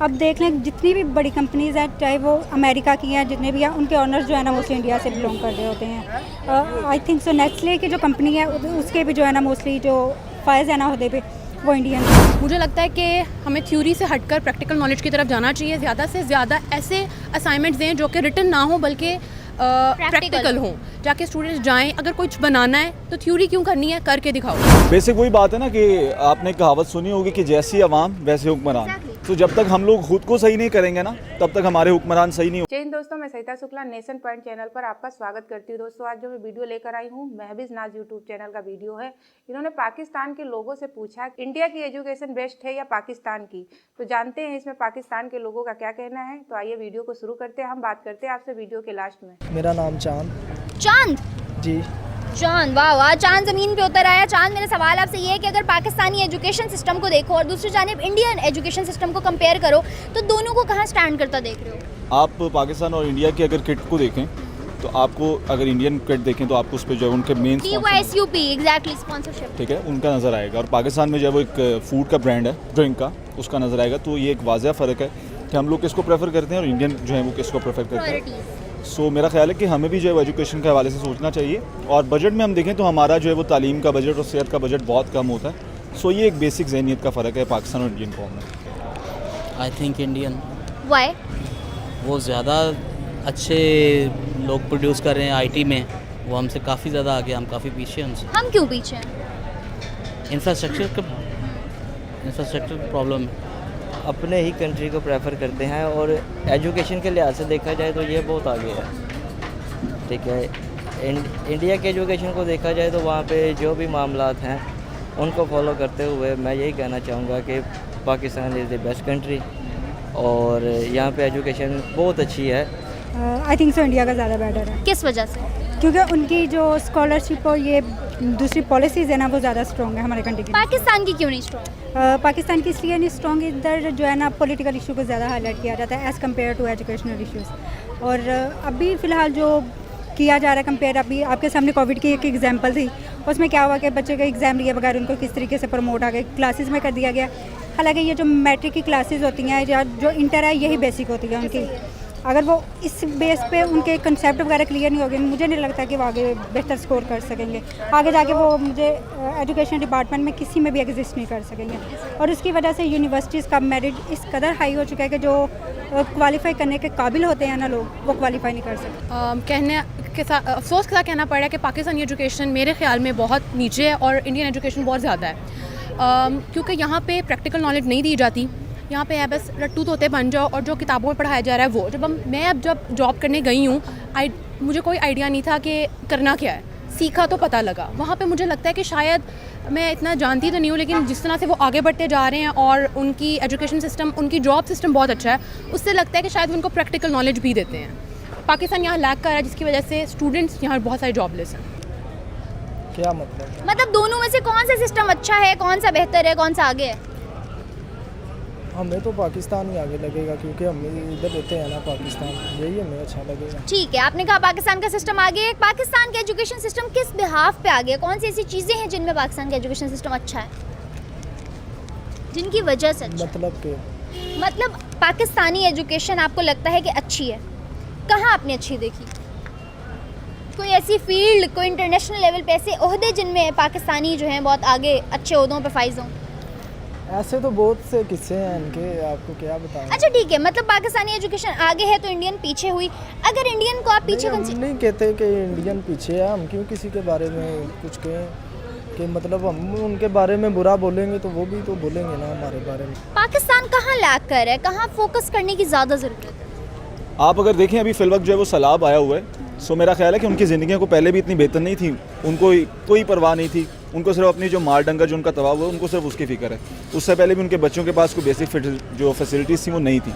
अब देख लें जितनी भी बड़ी कंपनीज़ हैं, चाहे वो अमेरिका की हैं, जितने भी हैं, उनके ऑनर्स जो है ना मोस्टली इंडिया से बिलोंग कर रहे होते हैं। आई थिंक सो नेस्ले की जो कंपनी है उसके भी जो है ना मोस्टली जो फायज़ है ना उहदे पे वो इंडियन। मुझे लगता है कि हमें थ्योरी से हटकर प्रैक्टिकल नॉलेज की तरफ जाना चाहिए। ज़्यादा से ज़्यादा ऐसे असाइनमेंट्स दें जो कि रिटन ना हो बल्कि प्रैक्टिकल हो, जाके स्टूडेंट्स जाएं। अगर कुछ बनाना है तो थ्योरी क्यों करनी है, करके दिखाओ। बेसिक वही बात है ना कि आपने कहावत सुनी होगी कि जैसी अवाम वैसे हुक्मरान। तो जब तक हम लोग खुद को सही नहीं करेंगे ना तब तक हमारे हुक्मरान सही नहीं। जय हिंद दोस्तों, मैं सहिता शुक्ला नेशन पॉइंट चैनल पर आपका स्वागत करती हूँ। दोस्तों आज जो मैं वीडियो लेकर आई हूँ महबीज नाज यूट्यूब चैनल का वीडियो है। इन्होंने पाकिस्तान के लोगों से पूछा इंडिया की एजुकेशन बेस्ट है या पाकिस्तान की। तो जानते हैं इसमें पाकिस्तान के लोगों का क्या कहना है। तो आइए वीडियो को शुरू करते हैं। हम बात करते हैं आपसे वीडियो के लास्ट में। मेरा नाम चांद जी। चांद, वाह वाह, चांद ज़मीन पे उतर आया। चांद, मेरा सवाल आपसे ये है कि अगर पाकिस्तानी एजुकेशन सिस्टम को देखो और दूसरी जानिब इंडियन एजुकेशन सिस्टम को कंपेयर करो तो दोनों को कहाँ स्टैंड करता देख रहे हो आप? पाकिस्तान और इंडिया की अगर किट को देखें तो आपको, अगर इंडियन किट देखें तो आपको उस पर जो है उनके मेन TYSUP एग्जैक्टली स्पॉन्सरशिप, ठीक है, उनका नज़र आएगा। और पाकिस्तान में जब वो एक फूड का ब्रांड है, ड्रिंक का, उसका नज़र आएगा। तो ये एक वाज़ह फ़र्क है कि हम लोग किसको प्रेफर करते हैं और इंडियन जो है वो किसको प्रेफर करते हैं। सो मेरा ख्याल है कि हमें भी जो है वो एजुकेशन के हवाले से सोचना चाहिए। और बजट में हम देखें तो हमारा जो है वो तालीम का बजट और सेहत का बजट बहुत कम होता है। सो ये एक बेसिक ज़हनियत का फ़र्क है पाकिस्तान और इंडियन कौम में। I think Indian. वाई? वो ज़्यादा अच्छे लोग प्रोड्यूस कर रहे हैं आईटी में, वो हमसे काफ़ी ज़्यादा आगे, हम काफ़ी पीछे हैं उनसे। हम क्यों पीछे हैं? इंफ्रास्ट्रक्चर प्रॉब्लम है। अपने ही कंट्री को प्रेफर करते हैं और एजुकेशन के लिहाज से देखा जाए तो ये बहुत आगे है, ठीक है। इंडिया के एजुकेशन को देखा जाए तो वहाँ पे जो भी मामलात हैं उनको फॉलो करते हुए मैं यही कहना चाहूँगा कि Pakistan is the best country और यहाँ पे एजुकेशन बहुत अच्छी है। आई थिंक सो इंडिया का ज़्यादा बेटर है। किस वजह से? क्योंकि उनकी जो स्कॉलरशिप और ये दूसरी पॉलिसीज़ है ना वो ज़्यादा स्ट्रॉन्ग है हमारे कंट्री की। पाकिस्तान की क्यों नहीं स्ट्रॉन्ग? पाकिस्तान की इसलिए नहीं स्ट्रॉन्ग, इधर जो है ना पॉलिटिकल इशू को ज़्यादा हाईलाइट किया जाता है as compare to educational issues. और अभी फ़िलहाल जो किया जा रहा है कंपेयर, अभी आपके सामने कोविड की एक एग्जांपल थी, उसमें क्या हुआ कि बच्चे का एग्ज़ाम लिए बगैर उनको किस तरीके से प्रमोट आगे क्लासेस में कर दिया गया। हालांकि ये जो मैट्रिक की क्लासेस होती हैं या जो इंटर है यही बेसिक होती है उनकी। अगर वो इस बेस पे उनके कंसेप्ट वगैरह क्लियर नहीं होंगे, मुझे नहीं लगता कि वो आगे बेहतर स्कोर कर सकेंगे। आगे जाके वो मुझे एजुकेशन डिपार्टमेंट में किसी में भी एग्जिस्ट नहीं कर सकेंगे। और उसकी वजह से यूनिवर्सिटीज़ का मेरिट इस कदर हाई हो चुका है कि जो क्वालिफाई करने के काबिल होते हैं ना लोग, वो क्वालिफाई नहीं कर सकते। कहने के साथ अफसोस के साथ कहना पड़ रहा है कि पाकिस्तानी एजुकेशन मेरे ख्याल में बहुत नीचे है और इंडियन एजुकेशन बहुत ज़्यादा है। क्योंकि यहाँ पे प्रैक्टिकल नॉलेज नहीं दी जाती। यहाँ पे है बस रट्टू तोते बन जाओ और जो किताबों में पढ़ाया जा रहा है वो। मैं जब जॉब करने गई हूँ, मुझे कोई आइडिया नहीं था कि करना क्या है। सीखा तो पता लगा। वहाँ पे मुझे लगता है कि शायद मैं इतना जानती तो नहीं हूँ, लेकिन जिस तरह से वो आगे बढ़ते जा रहे हैं और उनकी एजुकेशन सिस्टम, उनकी जॉब सिस्टम बहुत अच्छा है, उससे लगता है कि शायद उनको प्रैक्टिकल नॉलेज भी देते हैं। पाकिस्तान यहाँ लैक कर रहा है जिसकी वजह से स्टूडेंट्स यहाँ बहुत सारे जॉबलेस हैं। क्या मतलब दोनों में से कौन सा सिस्टम अच्छा है, कौन सा बेहतर है, कौन सा आगे है? हमें तो पाकिस्तान ही आगे लगेगा क्योंकि हम इधर रहते हैं ना पाकिस्तान, यही हमें अच्छा लगेगा। ठीक है, आपने कहा पाकिस्तान का सिस्टम आगे है। पाकिस्तान का एजुकेशन सिस्टम किस बिहाफ पे आगे है? कौन सी ऐसी चीज़ें हैं जिनमें पाकिस्तान का एजुकेशन सिस्टम अच्छा है, जिनकी वजह से अच्छा? मतलब पाकिस्तानी एजुकेशन आपको लगता है कि अच्छी है, कहाँ आपने अच्छी देखी? कोई ऐसी फील्ड, कोई इंटरनेशनल लेवल पे ऐसे ओहदे जिनमें पाकिस्तानी जो हैं बहुत आगे अच्छे ओहदों पे फाइज हों? ऐसे तो बहुत से किस्से हैं इनके, आपको क्या बताएं। अच्छा ठीक है, मतलब पाकिस्तानी एजुकेशन आगे है तो इंडियन पीछे हुई। अगर इंडियन को आप पीछे हम नहीं कहते कि इंडियन पीछे है। हम क्यों किसी के बारे में कुछ कहें कि मतलब हम उनके बारे में बुरा बोलेंगे तो वो भी तो बोलेंगे ना हमारे बारे में। पाकिस्तान कहाँ लैक कर रहा है, कहाँ फोकस करने की ज़्यादा ज़रूरत है? आप अगर देखें अभी फिलवक्त जो है वो सैलाब आया हुआ है। सो मेरा ख्याल है कि उनकी ज़िंदगियाँ को पहले भी इतनी बेहतर नहीं थी, उनको कोई परवाह नहीं थी। उनको सिर्फ अपनी जो माल डंगर जो उनका तबाह हुआ उनको सिर्फ उसकी फ़िक्र है। उससे पहले भी उनके बच्चों के पास कोई बेसिक जो फैसिलिटीज़ थी वो नहीं थी।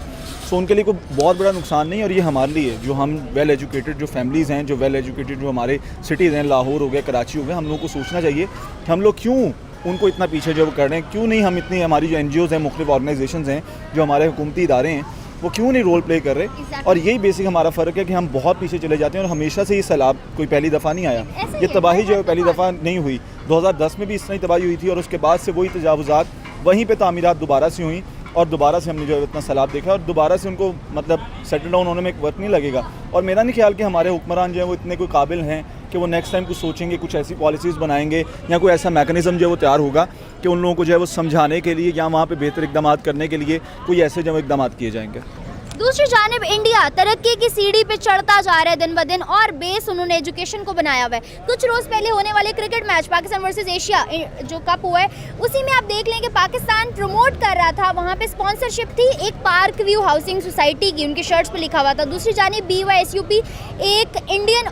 सो उनके लिए कोई बहुत बड़ा नुकसान नहीं। और ये हमारे लिए जो हम वेल एजुकेटेड जो फैमिलीज़ हैं, जो वेल एजुकेटेड जो हमारे सिटीज़ हैं, लाहौर हो गया, कराची हो गया, हम लोग को सोचना चाहिए कि हम लोग क्यों उनको इतना पीछे जो कर रहे हैं। क्यों नहीं हम इतनी, हमारी जो NGOs हैं, मुख्तलिफ ऑर्गेनाइजेशंस हैं, जो हमारे हुकूमती इदारे हैं, वो क्यों नहीं रोल प्ले कर रहे। और यही बेसिक हमारा फ़र्क है कि हम बहुत पीछे चले जाते हैं। और हमेशा से ये सैलाब कोई पहली दफ़ा नहीं आया, ये तबाही जो है पहली दफ़ा नहीं हुई। 2010 में भी इस तरह ही तबाही हुई थी और उसके बाद से वही तजावुज़ात, वहीं पे तामीरात दोबारा से हुई और दोबारा से हमने जो है इतना सैलाब देखा और दोबारा से उनको मतलब सेटल डाउन होने में एक वक्त नहीं लगेगा। और मेरा नहीं ख्याल कि हमारे हुक्मरान जो है वो इतने कोई काबिल हैं कि वो नेक्स्ट टाइम कुछ सोचेंगे, कुछ ऐसी पॉलिसीज़ बनाएंगे या कोई ऐसा मैकेनिज़्म जो है वो तैयार होगा कि उन लोगों को जो है वो समझाने के लिए या वहाँ पे बेहतर इकदाम करने के लिए कोई ऐसे जो इकदाम किए जाएंगे। दूसरी जानिब इंडिया तरक्की की सीढ़ी पे चढ़ता जा रहा है दिन ब दिन, और बेस उन्होंने एजुकेशन को बनाया हुआ है। कुछ रोज़ पहले होने वाले cricket match Pakistan versus Asia जो कप हुआ है, उसी में आप देख लें कि पाकिस्तान प्रमोट कर रहा था, वहाँ पे स्पॉन्सरशिप थी एक पार्क व्यू हाउसिंग सोसाइटी की, उनकी शर्ट्स पे लिखा हुआ था। दूसरी जानिब BYSUP एक इंडियन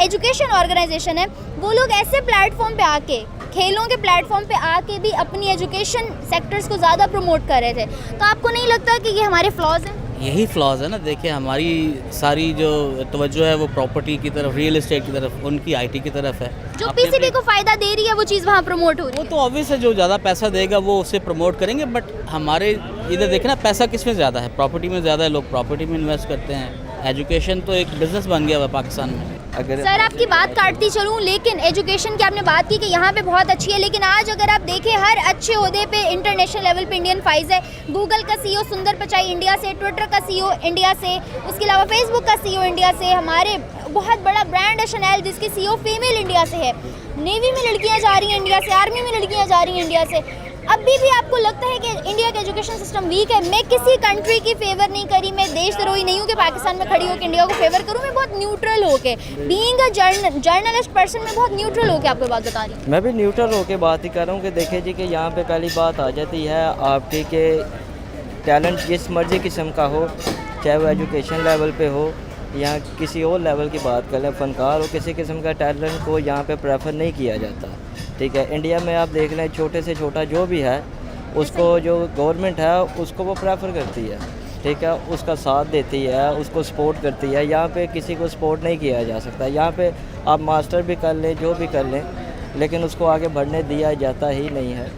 एजुकेशन ऑर्गेनाइजेशन है, वो लोग ऐसे प्लेटफॉर्म पे आके, खेलों के प्लेटफॉर्म पे आके भी अपनी एजुकेशन सेक्टर्स को ज़्यादा प्रमोट कर रहे थे। तो आपको नहीं लगता कि ये हमारे फ्लॉज हैं? यही फ्लॉज है ना। देखिए हमारी सारी जो तवज्जो है वो प्रॉपर्टी की तरफ, रियल एस्टेट की तरफ, उनकी IT की तरफ है। जो PCB को फ़ायदा दे रही है वो चीज़ वहाँ प्रमोट हो रही वो है। तो ऑब्वियस है, जो ज़्यादा पैसा देगा वो उसे प्रमोट करेंगे। बट हमारे इधर देखें ना, पैसा किस में ज़्यादा है? प्रॉपर्टी में ज़्यादा है, लोग प्रॉपर्टी में इन्वेस्ट करते हैं। एजुकेशन तो एक बिज़नेस बन गया हुआ पाकिस्तान में। अगर सर आपकी बात काटती चलूँ, लेकिन एजुकेशन की आपने बात की कि यहाँ पे बहुत अच्छी है, लेकिन आज अगर आप देखें हर अच्छे ओहदे पे इंटरनेशनल लेवल पे इंडियन फाइज है। गूगल का CEO सुंदर पिचाई इंडिया से, ट्विटर का CEO इंडिया से, उसके अलावा फेसबुक का CEO इंडिया से, हमारे बहुत बड़ा ब्रांड है शनैल जिसकी CEO फीमेल इंडिया से है, नेवी में लड़कियाँ जा रही हैं इंडिया से, आर्मी में लड़कियाँ जा रही हैं इंडिया से। अभी भी आपको लगता है कि इंडिया का एजुकेशन सिस्टम वीक है? मैं किसी कंट्री की फेवर नहीं करी, मैं देशद्रोही नहीं हूँ कि पाकिस्तान में खड़ी होकर इंडिया को फेवर करूँ। मैं बहुत न्यूट्रल होके, बीइंग अ जर्नलिस्ट पर्सन, मैं बहुत न्यूट्रल होके आपको बात बता रही हूँ। मैं भी न्यूट्रल होके बात ही कर रहा हूँ कि देखिए जी कि यहाँ पे पहली बात आ जाती है आपकी कि टैलेंट जिस मर्जी किस्म का हो, चाहे वो एजुकेशन लेवल पे हो या किसी और लेवल की बात कर लें, फ़नकार हो, किसी किस्म का टैलेंट को यहाँ पे प्रेफर नहीं किया जाता। ठीक है, इंडिया में आप देख लें छोटे से छोटा जो भी है उसको जो गवर्नमेंट है उसको वो प्रेफर करती है। ठीक है, उसका साथ देती है, उसको सपोर्ट करती है। यहाँ पे किसी को सपोर्ट नहीं किया जा सकता। यहाँ पे आप मास्टर भी कर लें, जो भी कर लें, लेकिन उसको आगे बढ़ने दिया जाता ही नहीं है,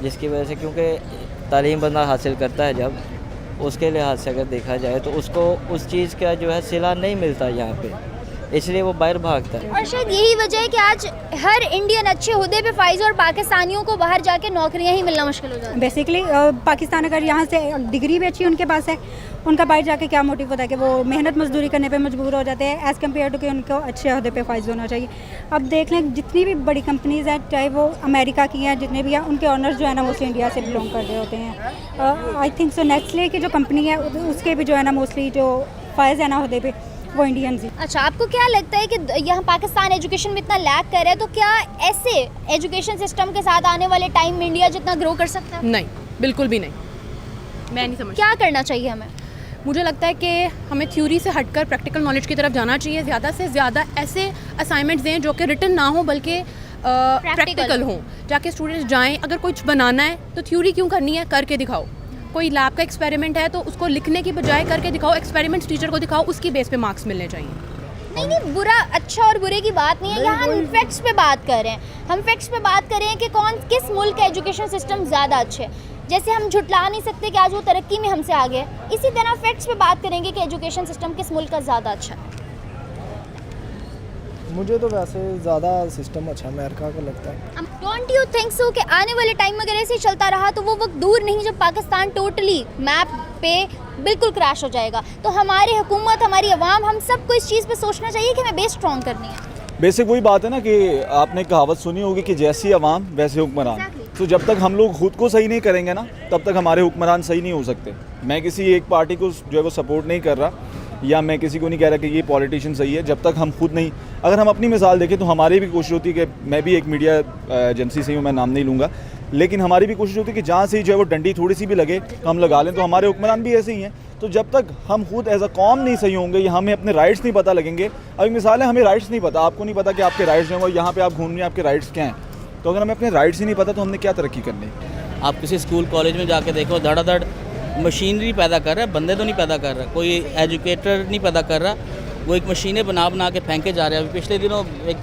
जिसकी वजह से, क्योंकि तालीम बंदा हासिल करता है जब, उसके लिहाज से अगर देखा जाए तो उसको उस चीज़ का जो है सिला नहीं मिलता यहाँ पे, इसलिए वो बाहर भागता है। और शायद यही वजह है कि आज हर इंडियन अच्छे ओहदे पे फाइज और पाकिस्तानियों को बाहर जाके नौकरियां ही मिलना मुश्किल हो जाती है। बेसिकली पाकिस्तान अगर यहाँ से डिग्री भी अच्छी उनके पास है, उनका बाहर जाके क्या मोटिव होता है कि वो मेहनत मजदूरी करने पे मजबूर हो जाते हैं एज़ कम्पेयर टू कि उनको अच्छे ओहदे पे फाइज होना चाहिए। अब देख लें जितनी भी बड़ी कंपनीज़ हैं, चाहे वो अमेरिका की हैं, जितने भी हैं, उनके ऑनर्स जो है ना मोस्टली इंडिया से बिलोंग कर रहे होते हैं। आई थिंक सो नेस्ले की जो कंपनी है उसके भी जो है ना मोस्टली जो फाइज है ना ओहदे पे वो इंडियंस ही। अच्छा, आपको क्या लगता है कि यहाँ पाकिस्तान एजुकेशन में इतना लैक कर रहा है, तो क्या ऐसे एजुकेशन सिस्टम के साथ आने वाले टाइम में इंडिया जितना ग्रो कर सकता है? नहीं, बिल्कुल भी नहीं। मैं नहीं समझती। क्या करना चाहिए हमें? मुझे लगता है कि हमें थ्योरी से हटकर प्रैक्टिकल नॉलेज की तरफ जाना चाहिए। ज़्यादा से ज़्यादा ऐसे असाइनमेंट्स दें जो कि रिटन ना हो बल्कि प्रैक्टिकल हों, जाके स्टूडेंट्स जाएं। अगर कुछ बनाना है तो थ्योरी क्यों करनी है, करके दिखाओ। कोई लैब का एक्सपेरिमेंट है तो उसको लिखने की बजाय करके दिखाओ, एक्सपेरिमेंट्स टीचर को दिखाओ, उसकी बेस पे मार्क्स मिलने चाहिए। नहीं, बुरा अच्छा और बुरे की बात नहीं है, यहाँ हम फैक्ट्स पे बात कर रहे हैं। हम फैक्ट्स पे बात कर रहे हैं कि किस मुल्क का एजुकेशन सिस्टम ज़्यादा अच्छे है। जैसे हम झुटला नहीं सकते कि आज वो तरक्की में हमसे आगे है, इसी तरह फैक्ट्स पे बात करेंगे कि एजुकेशन सिस्टम किस मुल्क का ज़्यादा अच्छा है। मुझे तो वैसे ज़्यादा सिस्टम अच्छा अमेरिका का लगता है। डोंट यू थिंक सो कि आने वाले टाइम में अगर ऐसे ही चलता रहा तो वो वक्त दूर नहीं जब पाकिस्तान टोटली मैप पे बिल्कुल क्रैश हो जाएगा? तो हमारी हुकूमत, हमारी आवाम, हम सबको इस चीज़ पे सोचना चाहिए कि हमें बेस स्ट्रॉन्ग करनी है। बेसिक वही बात है ना कि आपने कहावत सुनी होगी कि जैसी आवाम वैसे हुक्मरान। तो जब तक हम लोग खुद को सही नहीं करेंगे ना, तब तक हमारे हुक्मरान सही नहीं हो सकते। मैं किसी एक पार्टी को जो है वो सपोर्ट नहीं कर रहा, या मैं किसी को नहीं कह रहा कि ये पॉलिटिशियन सही है। जब तक हम खुद नहीं, अगर हम अपनी मिसाल देखें तो हमारी भी कोशिश होती है कि मैं भी एक मीडिया एजेंसी से हूँ, मैं नाम नहीं लूँगा, लेकिन हमारी भी कोशिश होती है कि जहाँ से जो है वो डंडी थोड़ी सी भी लगे हम लगा लें। तो हमारे हुक्मरान भी ऐसे ही हैं। तो जब तक हम खुद एज अ कौम नहीं सही होंगे या हमें अपने राइट्स नहीं पता लगेंगे, अभी मिसाल है हमें राइट्स नहीं पता, आपको नहीं पता कि आपके राइट्स हैं, वो यहाँ पे आप घूम रहे हैं, आपके राइट्स क्या हैं। तो अगर हमें अपने राइट्स ही नहीं पता तो हमने क्या तरक्की करनी है। आप किसी स्कूल कॉलेज में जाके देखो, धड़ाधड़ मशीनरी पैदा कर रहा है, बंदे तो नहीं पैदा कर रहा, कोई एजुकेटर नहीं पैदा कर रहा, वो एक मशीनें बना के फेंके जा रहे हैं। अभी पिछले दिनों एक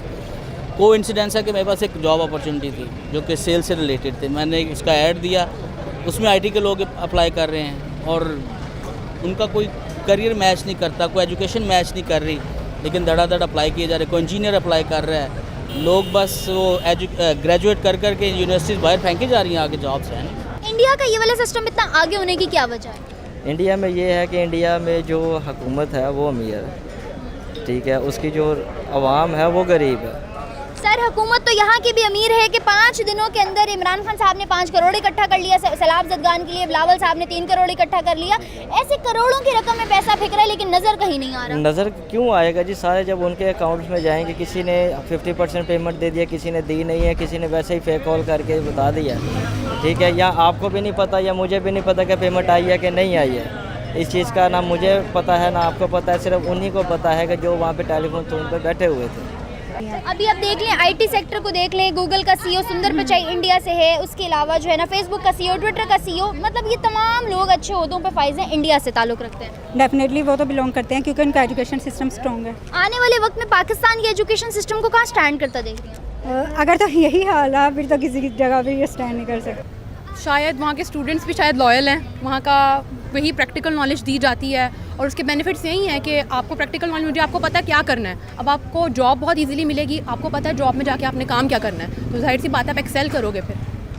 कोइंसिडेंस है कि मेरे पास एक जॉब अपॉर्चुनिटी थी जो कि सेल से रिलेटेड थे। मैंने उसका ऐड दिया, उसमें IT के लोग अप्लाई कर रहे हैं और उनका कोई करियर मैच नहीं करता, कोई एजुकेशन मैच नहीं कर रही, लेकिन धड़ाधड़ अप्लाई किए जा रहे। कोई इंजीनियर अप्लाई कर रहा है, लोग बस वो ग्रेजुएट कर के यूनिवर्सिटीज़ बाहर फेंकी जा रही हैं आगे जॉब्स हैं। इंडिया का ये वाला सिस्टम इतना आगे होने की क्या वजह है? इंडिया में ये है कि इंडिया में जो हुकूमत है वो अमीर है, ठीक है, उसकी जो आवाम है वो गरीब है। सर हुकूमत तो यहाँ की भी अमीर है कि 5 दिनों के अंदर इमरान खान साहब ने 5 करोड़ इकट्ठा कर लिया, सैलाब जदगान के लिए बिलावल साहब ने 3 करोड़ इकट्ठा कर लिया। ऐसे करोड़ों की रकम में पैसा फेंक रहा है लेकिन नज़र कहीं नहीं आ रहा। नज़र क्यों आएगा जी, सारे जब उनके अकाउंट्स में जाएंगे, किसी ने 50% पेमेंट दे दिया, किसी ने दी नहीं है, किसी ने वैसे ही फेक कॉल करके बता दिया, ठीक है, या आपको भी नहीं पता या मुझे भी नहीं पता कि पेमेंट आई है कि नहीं आई है। इस चीज़ का ना मुझे पता है ना आपको पता है, सिर्फ उन्हीं को पता है कि जो वहाँ पे टेलीफोन टून पे बैठे हुए थे। अभी आप देख लें आईटी सेक्टर को देख लें, गूगल का सीईओ सुंदर पिचाई इंडिया से है, उसके अलावा जो है ना फेसबुक का सीईओ, ट्विटर का सीईओ, मतलब ये तमाम लोग अच्छे ओहदों पे फाइज हैं, इंडिया से ताल्लुक़ रखते हैं। डेफिनेटली वो तो बिलोंग करते हैं क्योंकि उनका एजुकेशन सिस्टम स्ट्रॉन्ग है। आने वाले वक्त में पाकिस्तान के एजुकेशन सिस्टम को कहाँ स्टैंड करता देख रही हैं? अगर तो यही हाल है फिर तो किसी की जगह भी ये स्टैंड नहीं कर सकते। शायद वहाँ के स्टूडेंट्स भी शायद लॉयल हैं, वहाँ का वही प्रैक्टिकल नॉलेज दी जाती है और उसके बेनिफिट्स यही हैं कि आपको प्रैक्टिकल नॉलेज मुझे आपको पता है क्या करना है। अब आपको जॉब बहुत इजीली मिलेगी, आपको पता है जॉब में जाके आपने काम क्या करना है, तो जाहिर सी बात है आप एक्सेल करोगे फिर।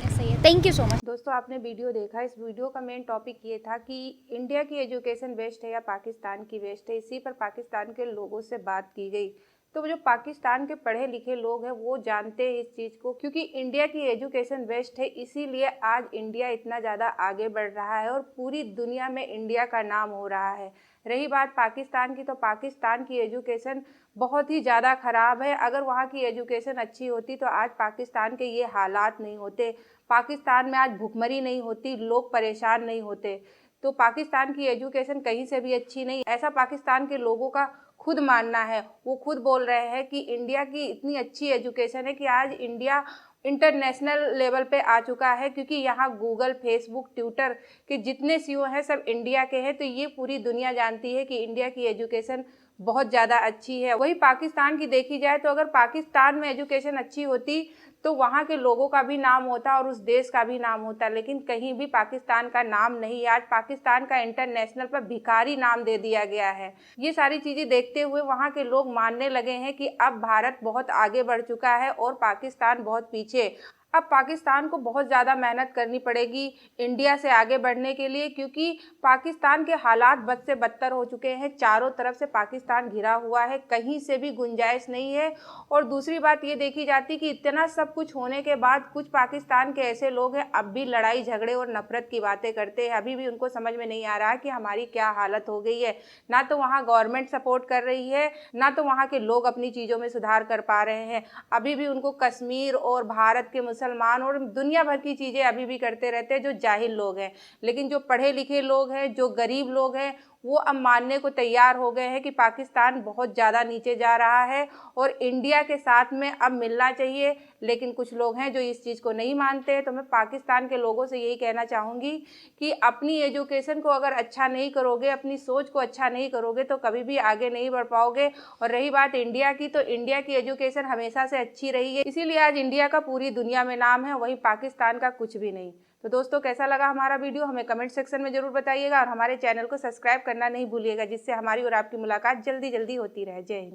सही है, थैंक यू सो मच। दोस्तों आपने वीडियो देखा, इस वीडियो का मेन टॉपिक ये था कि इंडिया की एजुकेशन बेस्ट है या पाकिस्तान की बेस्ट है। इसी पर पाकिस्तान के लोगों से बात की गई। तो जो पाकिस्तान के पढ़े लिखे लोग हैं वो जानते हैं इस चीज़ को, क्योंकि इंडिया की एजुकेशन बेस्ट है, इसीलिए आज इंडिया इतना ज़्यादा आगे बढ़ रहा है और पूरी दुनिया में इंडिया का नाम हो रहा है। रही बात पाकिस्तान की, तो पाकिस्तान की एजुकेशन बहुत ही ज़्यादा ख़राब है। अगर वहाँ की एजुकेशन अच्छी होती तो आज पाकिस्तान के ये हालात नहीं होते, पाकिस्तान में आज भुखमरी नहीं होती, लोग परेशान नहीं होते। तो पाकिस्तान की एजुकेशन कहीं से भी अच्छी नहीं, ऐसा पाकिस्तान के लोगों का खुद मानना है। वो खुद बोल रहे हैं कि इंडिया की इतनी अच्छी एजुकेशन है कि आज इंडिया इंटरनेशनल लेवल पे आ चुका है, क्योंकि यहाँ गूगल, फेसबुक, ट्विटर के जितने सीईओ हैं सब इंडिया के हैं। तो ये पूरी दुनिया जानती है कि इंडिया की एजुकेशन बहुत ज़्यादा अच्छी है। वही पाकिस्तान की देखी जाए तो अगर पाकिस्तान में एजुकेशन अच्छी होती तो वहाँ के लोगों का भी नाम होता और उस देश का भी नाम होता, लेकिन कहीं भी पाकिस्तान का नाम नहीं। आज पाकिस्तान का इंटरनेशनल पर भिखारी नाम दे दिया गया है। ये सारी चीज़ें देखते हुए वहाँ के लोग मानने लगे हैं कि अब भारत बहुत आगे बढ़ चुका है और पाकिस्तान बहुत पीछे। अब पाकिस्तान को बहुत ज़्यादा मेहनत करनी पड़ेगी इंडिया से आगे बढ़ने के लिए, क्योंकि पाकिस्तान के हालात बद से बदतर हो चुके हैं। चारों तरफ से पाकिस्तान घिरा हुआ है, कहीं से भी गुंजाइश नहीं है। और दूसरी बात ये देखी जाती कि इतना सब कुछ होने के बाद कुछ पाकिस्तान के ऐसे लोग हैं अब भी लड़ाई झगड़े और नफरत की बातें करते हैं। अभी भी उनको समझ में नहीं आ रहा कि हमारी क्या हालत हो गई है। ना तो वहाँ गवर्नमेंट सपोर्ट कर रही है, ना तो वहाँ के लोग अपनी चीज़ों में सुधार कर पा रहे हैं। अभी भी उनको कश्मीर और भारत के मुसलमान और दुनिया भर की चीज़ें अभी भी करते रहते हैं जो जाहिल लोग हैं। लेकिन जो पढ़े लिखे लोग हैं, जो गरीब लोग हैं, वो अब मानने को तैयार हो गए हैं कि पाकिस्तान बहुत ज़्यादा नीचे जा रहा है और इंडिया के साथ में अब मिलना चाहिए। लेकिन कुछ लोग हैं जो इस चीज़ को नहीं मानते। तो मैं पाकिस्तान के लोगों से यही कहना चाहूँगी कि अपनी एजुकेशन को अगर अच्छा नहीं करोगे, अपनी सोच को अच्छा नहीं करोगे तो कभी भी आगे नहीं बढ़ पाओगे। और रही बात इंडिया की, तो इंडिया की एजुकेशन हमेशा से अच्छी रही है, इसीलिए आज इंडिया का पूरी दुनिया में नाम है, वहीं पाकिस्तान का कुछ भी नहीं। तो दोस्तों कैसा लगा हमारा वीडियो हमें कमेंट सेक्शन में ज़रूर बताइएगा और हमारे चैनल को सब्सक्राइब करना नहीं भूलिएगा, जिससे हमारी और आपकी मुलाकात जल्दी जल्दी होती रहे। जय हिंद।